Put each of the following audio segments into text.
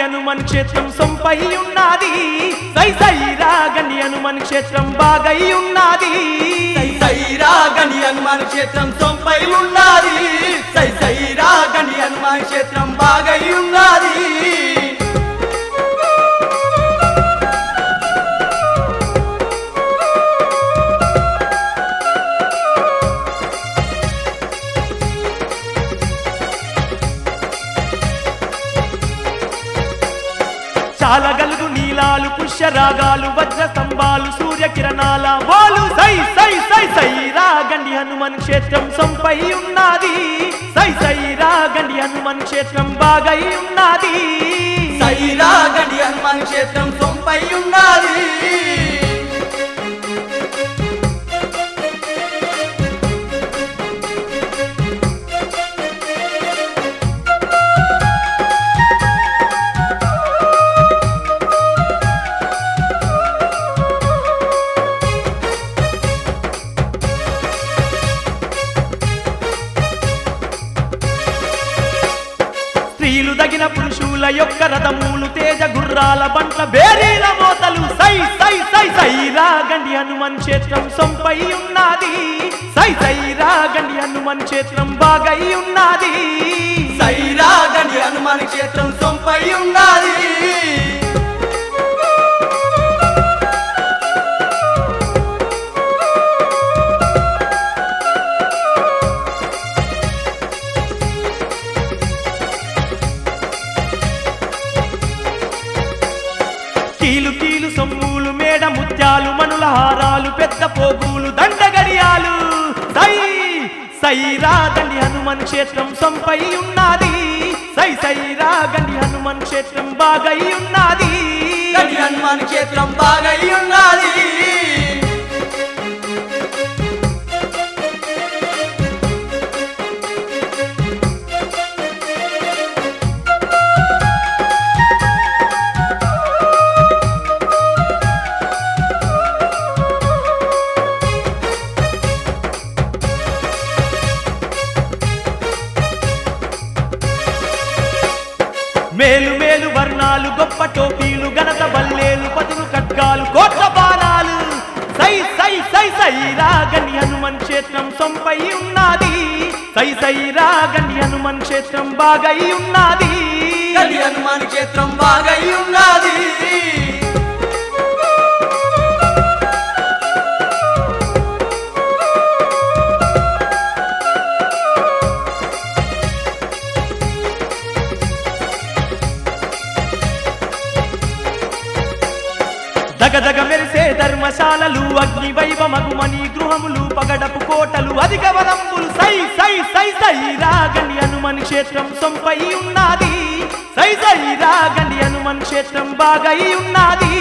హనుమన్ క్షేత్రం సొంపై ఉన్నది సై సై రాగండి హనుమన్ క్షేత్రం బాగై ఉన్నది సై సై రాగండి హనుమాన్ క్షేత్రం సొంపై ఉన్నది సై సై రాగండి హనుమాన్ క్షేత్రం బాగై ఉన్నది చాలా గలుగు నీలాలు పుష్యరాగాలు వజ్ర స్తంభాలు సూర్యకిరణాల వాలు సై సై సై సై రాగండి హనుమన్ క్షేత్రం సొంపై ఉన్నది సై సై రాగండి హనుమన్ క్షేత్రం బాగై ఉన్నది సై రాగండి హనుమాన్ క్షేత్రం సొంపై ఉన్నది స్త్రీలు దగిన పురుషుల యొక్క రథములు తేజ గుర్రాల బంట్ల బేరీల మోతలు సై సై సై సై రాగండి హనుమన్ క్షేత్రం సొంపై ఉన్నది సై సై రాగండి హనుమన్ క్షేత్రం బాగై ఉన్నది సై రాగండి హనుమాన్ క్షేత్రం సొంపై ఉన్నది కీలు కీలు సొమ్ములు మేడ ముత్యాలు మనుల హారాలు పెద్ద పోగులు దండగడియాలు సై సై రాగండి హనుమన్ క్షేత్రం సొంపై ఉన్నది సై సై రాగండి హనుమన్ క్షేత్రం బాగై ఉన్నది హనుమాన్ క్షేత్రం బాగై ఉన్నది మేలు మేలు వర్ణాలు గొప్ప టోపీలు ఘనత బల్లేలు పదులు ఖడ్గాలు కోట్ల బాణాలు సై సై సై సై రాగండి హనుమన్ క్షేత్రం సొంపై ఉన్నది సై సై రాగండి హనుమన్ క్షేత్రం బాగై ఉన్నది హనుమాన్ క్షేత్రం బాగై ఉన్నది దగదగ మెరిసే ధర్మశాలలు అగ్ని వైభమగుమని గృహములు పగడపు కోటలు అధిక వరంబులు సై సై సై సై రాగండి హనుమన్ క్షేత్రం సొంపై ఉన్నది సై సై రాగండి హనుమన్ క్షేత్రం బాగై ఉన్నది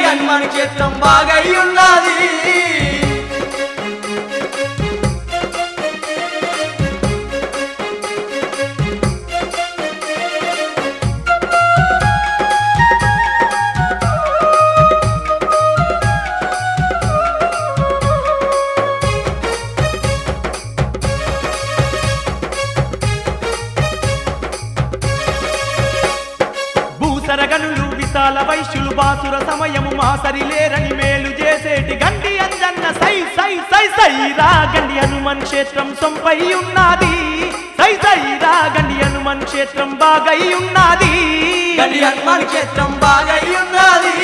హనుమాన్ క్షేత్రం బాగై ఉన్నది సరగనులు విశాల వైశ్యులు బాసుర సమయము మాసరి లేరని మేలు చేసేటి గండి అంజన్న సై సై సై సై రాగండి హనుమన్ క్షేత్రం సొంపై ఉన్నది సై సై రాగండి హనుమన్ క్షేత్రం బాగై ఉన్నది హనుమాన్ క్షేత్రం బాగై ఉన్నది